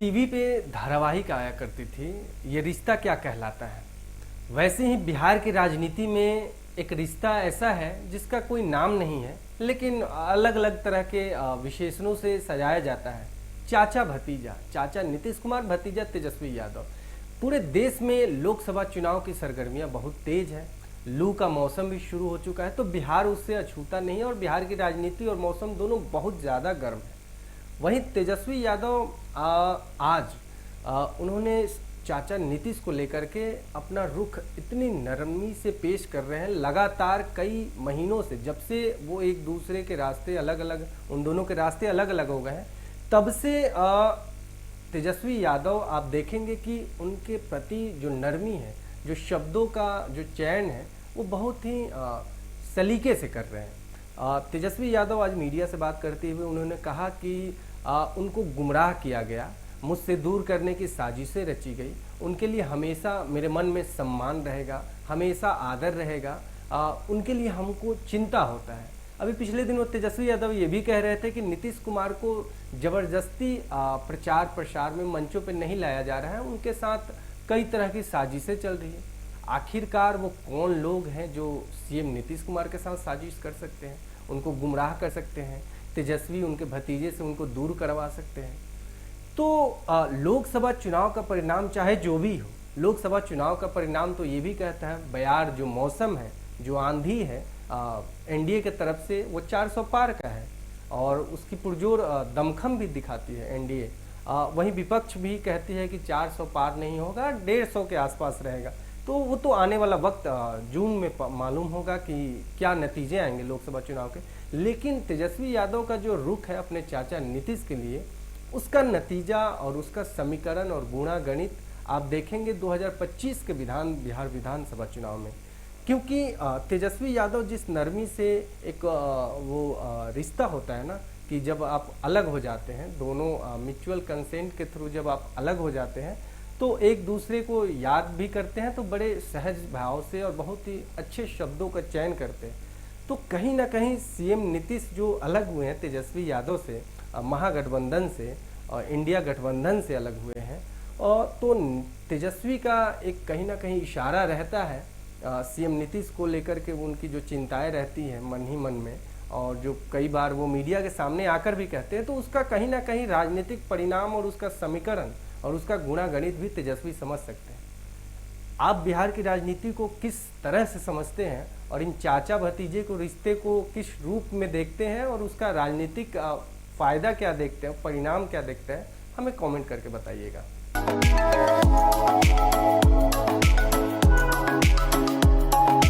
TV पे धारावाहिक आया करती थी, ये रिश्ता क्या कहलाता है। वैसे ही बिहार की राजनीति में एक रिश्ता ऐसा है जिसका कोई नाम नहीं है, लेकिन अलग अलग तरह के विशेषणों से सजाया जाता है। चाचा भतीजा, चाचा नीतीश कुमार, भतीजा तेजस्वी यादव। पूरे देश में लोकसभा चुनाव की सरगर्मियां बहुत तेज है। लू का मौसम भी शुरू हो चुका है, तो बिहार उससे अछूता नहीं है और बिहार की राजनीति और मौसम दोनों बहुत ज़्यादा गर्म है। वहीं तेजस्वी यादव आज उन्होंने चाचा नीतीश को लेकर के अपना रुख इतनी नरमी से पेश कर रहे हैं। लगातार कई महीनों से, जब से वो एक दूसरे के रास्ते अलग अलग, उन दोनों के रास्ते अलग अलग हो गए हैं, तब से तेजस्वी यादव आप देखेंगे कि उनके प्रति जो नरमी है, जो शब्दों का जो चयन है, वो बहुत ही सलीके से कर रहे हैं। तेजस्वी यादव आज मीडिया से बात करते हुए उन्होंने कहा कि उनको गुमराह किया गया, मुझसे दूर करने की साजिशें रची गई। उनके लिए हमेशा मेरे मन में सम्मान रहेगा, हमेशा आदर रहेगा, उनके लिए हमको चिंता होता है। अभी पिछले दिन वो तेजस्वी यादव ये भी कह रहे थे कि नीतीश कुमार को ज़बरदस्ती प्रचार प्रसार में मंचों पर नहीं लाया जा रहा है, उनके साथ कई तरह की साजिशें चल रही है। आखिरकार वो कौन लोग हैं जो सीएम नीतीश कुमार के साथ साजिश कर सकते हैं, उनको गुमराह कर सकते हैं, तेजस्वी उनके भतीजे से उनको दूर करवा सकते हैं। तो लोकसभा चुनाव का परिणाम चाहे जो भी हो, लोकसभा चुनाव का परिणाम तो ये भी कहता है, बयार जो मौसम है, जो आंधी है एनडीए के तरफ से, वो 400 पार का है और उसकी पुरजोर दमखम भी दिखाती है एनडीए। वहीं विपक्ष भी कहती है कि 400 पार नहीं होगा, 150 के आसपास रहेगा। तो वो तो आने वाला वक्त जून में मालूम होगा कि क्या नतीजे आएंगे लोकसभा चुनाव के। लेकिन तेजस्वी यादव का जो रुख है अपने चाचा नीतीश के लिए, उसका नतीजा और उसका समीकरण और गुणागणित आप देखेंगे 2025 के बिहार विधानसभा चुनाव में। क्योंकि तेजस्वी यादव जिस नरमी से एक रिश्ता होता है ना, कि जब आप अलग हो जाते हैं, दोनों म्यूचुअल कंसेंट के थ्रू जब आप अलग हो जाते हैं, तो एक दूसरे को याद भी करते हैं, तो बड़े सहज भाव से और बहुत ही अच्छे शब्दों का चयन करते हैं। तो कहीं ना कहीं सीएम नीतीश जो अलग हुए हैं तेजस्वी यादव से, महागठबंधन से और इंडिया गठबंधन से अलग हुए हैं, और तो तेजस्वी का एक कहीं ना कहीं इशारा रहता है सीएम नीतीश को लेकर के, उनकी जो चिंताएं रहती हैं मन ही मन में, और जो कई बार वो मीडिया के सामने आकर भी कहते हैं, तो उसका कहीं ना कहीं राजनीतिक परिणाम और उसका समीकरण और उसका गुणागणित भी तेजस्वी समझ सकते हैं। आप बिहार की राजनीति को किस तरह से समझते हैं और इन चाचा भतीजे को रिश्ते को किस रूप में देखते हैं और उसका राजनीतिक फायदा क्या देखते हैं, परिणाम क्या देखते हैं, हमें कमेंट करके बताइएगा।